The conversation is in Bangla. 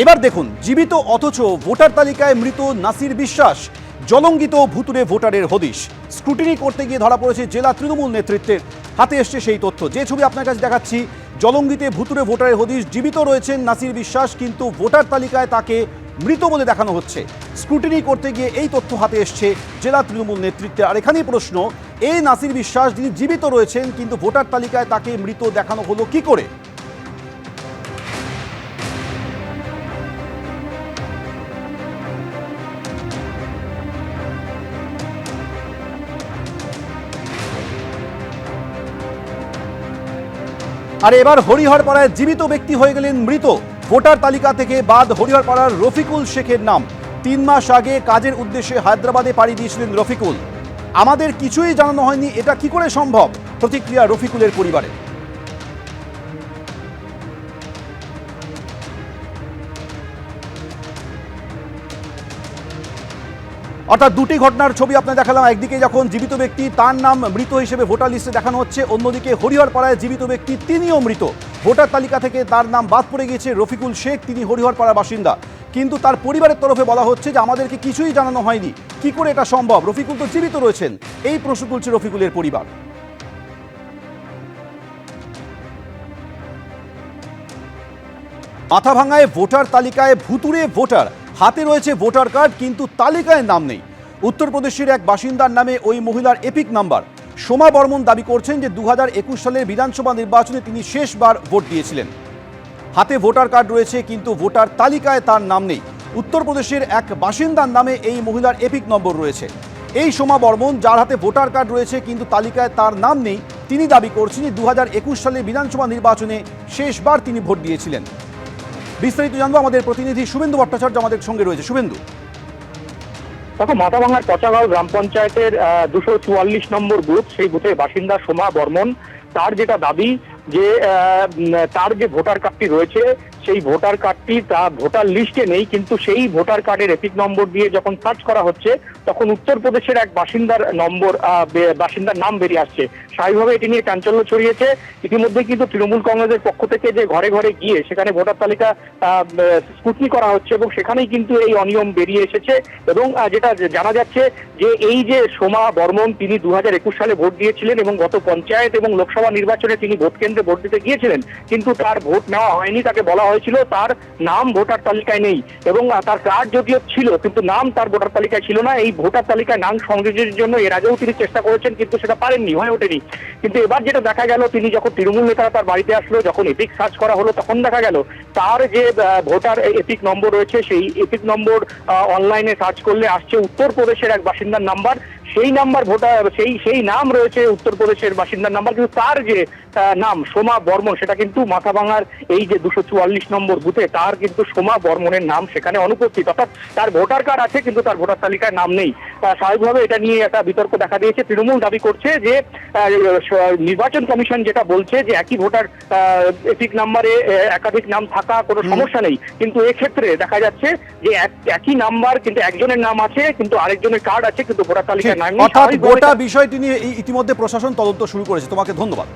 এবার দেখুন, জীবিত অথচ ভোটার তালিকায় মৃত নাসির বিশ্বাস, জলঙ্গিত ভুতুরে ভোটারের হদিশ। স্ক্রুটিনি করতে গিয়ে ধরা পড়েছে জেলা তৃণমূল নেতৃত্বের হাতে এসছে সেই তথ্য। যে ছবি আপনার কাছে দেখাচ্ছি, জলঙ্গিতে ভুতুরে ভোটারের হদিশ। জীবিত রয়েছেন নাসির বিশ্বাস, কিন্তু ভোটার তালিকায় তাকে মৃত বলে দেখানো হচ্ছে। স্ক্রুটিনি করতে গিয়ে এই তথ্য হাতে এসছে জেলা তৃণমূল নেতৃত্বে। আর এখানেই প্রশ্ন, এই নাসির বিশ্বাস যিনি জীবিত রয়েছেন কিন্তু ভোটার তালিকায় তাকে মৃত দেখানো হলো কি করে? আর এবার হরিহরপাড়ায় জীবিত ব্যক্তি হয়ে গেলেন মৃত। ভোটার তালিকা থেকে বাদ হরিহরপাড়ার রফিকুল শেখের নাম। 3 মাস আগে কাজের উদ্দেশ্যে হায়দ্রাবাদে পাড়ি দিয়েছিলেন রফিকুল। আমাদের কিছুই জানানো হয়নি, এটা কি করে সম্ভব? প্রতিক্রিয়া রফিকুলের পরিবারে। অর্থাৎ দুটি ঘটনার ছবি আপনার দেখালাম। একদিকে যখন জীবিত ব্যক্তি, তার নাম মৃত হিসেবে ভোটার লিস্টে দেখানো হচ্ছে, অন্যদিকে হরিহরপাড়ায় জীবিত ব্যক্তি, তিনিও মৃত। ভোটার তালিকা থেকে তার নাম বাদ পড়ে গিয়েছে রফিকুল শেখ, তিনি হরিহরপাড়ার বাসিন্দা। কিন্তু তার পরিবারের তরফে বলা হচ্ছে যে আমাদেরকে কিছুই জানানো হয়নি। কি করে এটা সম্ভব? রফিকুল তো জীবিত রয়েছেন। এই প্রশ্ন তুলছে রফিকুলের পরিবার। মাথাভাঙায় ভোটার তালিকায় ভুতুরে ভোটার, হাতে রয়েছে ভোটার কার্ড কিন্তু তালিকায় নাম নেই। উত্তরপ্রদেশের এক বাসিন্দার নামে ওই মহিলার এপিক নাম্বার। সোমা বর্মন দাবি করছেন যে 2021 সালের বিধানসভা নির্বাচনে তিনি শেষবার ভোট দিয়েছিলেন। হাতে ভোটার কার্ড রয়েছে কিন্তু ভোটার তালিকায় তার নাম নেই। উত্তরপ্রদেশের এক বাসিন্দার নামে এই মহিলার এপিক নম্বর রয়েছে। এই সোমা বর্মন, যার হাতে ভোটার কার্ড রয়েছে কিন্তু তালিকায় তার নাম নেই, তিনি দাবি করছেন যে 2021 সালের বিধানসভা নির্বাচনে শেষবার তিনি ভোট দিয়েছিলেন। বিস্তারিত জানবো, আমাদের প্রতিনিধি শুভেন্দু ভট্টাচার্য আমাদের সঙ্গে রয়েছে। শুভেন্দু, দেখো, মাথাভাঙার পচাগাঁও গ্রাম পঞ্চায়েতের 244 নম্বর বুথ, সেই বুথের বাসিন্দা সোমা বর্মন। তার যেটা দাবি যে তার যে ভোটার কার্ডটি রয়েছে, সেই ভোটার কার্ডটি তার ভোটার লিস্টে নেই, কিন্তু সেই ভোটার কার্ডের এপিক নম্বর দিয়ে যখন সার্চ করা হচ্ছে তখন উত্তরপ্রদেশের এক বাসিন্দার নাম বেরিয়ে আসছে। স্বাভাবিকভাবে এটি নিয়ে চাঞ্চল্য ছড়িয়েছে। ইতিমধ্যে কিন্তু তৃণমূল কংগ্রেসের পক্ষ থেকে যে ঘরে ঘরে গিয়ে সেখানে ভোটার তালিকা স্ক্রুটিনি করা হচ্ছে এবং সেখানেই কিন্তু এই অনিয়ম বেরিয়ে এসেছে। এবং যেটা জানা যাচ্ছে যে এই যে সোমা বর্মন, তিনি 2021 সালে ভোট দিয়েছিলেন এবং গত পঞ্চায়েত এবং লোকসভা নির্বাচনে তিনি ভোট কেন্দ্রে ভোট দিতে গিয়েছিলেন, কিন্তু তার ভোট নেওয়া হয়নি। তাকে বলা হয়েছিল তার নাম ভোটার তালিকায় নেই এবং তার কার্ড যদিও ছিল কিন্তু নাম তার ভোটার তালিকায় ছিল না। এই ভোটার তালিকায় নাম সংযোজনের জন্য এর আগেও তিনি চেষ্টা করেছেন, কিন্তু সেটা পারেননি, হয়ে ওঠেনি। কিন্তু এবার যেটা দেখা গেল, তিনি যখন তৃণমূল নেতারা তার বাড়িতে আসলো, যখন এপিক সার্চ করা হলো, তখন দেখা গেল তার যে ভোটার এপিক নম্বর রয়েছে, সেই এপিক নম্বর অনলাইনে সার্চ করলে আসছে উত্তরপ্রদেশের এক বাসিন্দার নাম্বার। সেই নাম্বার ভোটার, সেই নাম রয়েছে উত্তরপ্রদেশের বাসিন্দার নাম্বার, কিন্তু তার যে নাম সোমা বর্মন, সেটা কিন্তু মাথাভাঙার এই যে 244 নম্বর বুথে তার কিন্তু সোমা বর্মনের নাম সেখানে অনুপস্থিত। অর্থাৎ তার ভোটার কার্ড আছে কিন্তু তার ভোটার তালিকায় নাম নেই। স্বাভাবিকভাবে এটা নিয়ে একটা বিতর্ক দেখা দিয়েছে। তৃণমূল দাবি করছে যে নির্বাচন কমিশন যেটা বলছে যে একই ভোটার এপিক নাম্বারে একাধিক নাম থাকা কোনো সমস্যা নেই, কিন্তু এক্ষেত্রে দেখা যাচ্ছে যে একই নাম্বার কিন্তু একজনের নাম আছে কিন্তু আরেকজনের কার্ড আছে কিন্তু ভোটার তালিকায় নাম নেই। গোটা বিষয়টি নিয়ে ইতিমধ্যে প্রশাসন তদন্ত শুরু করেছে। তোমাকে ধন্যবাদ।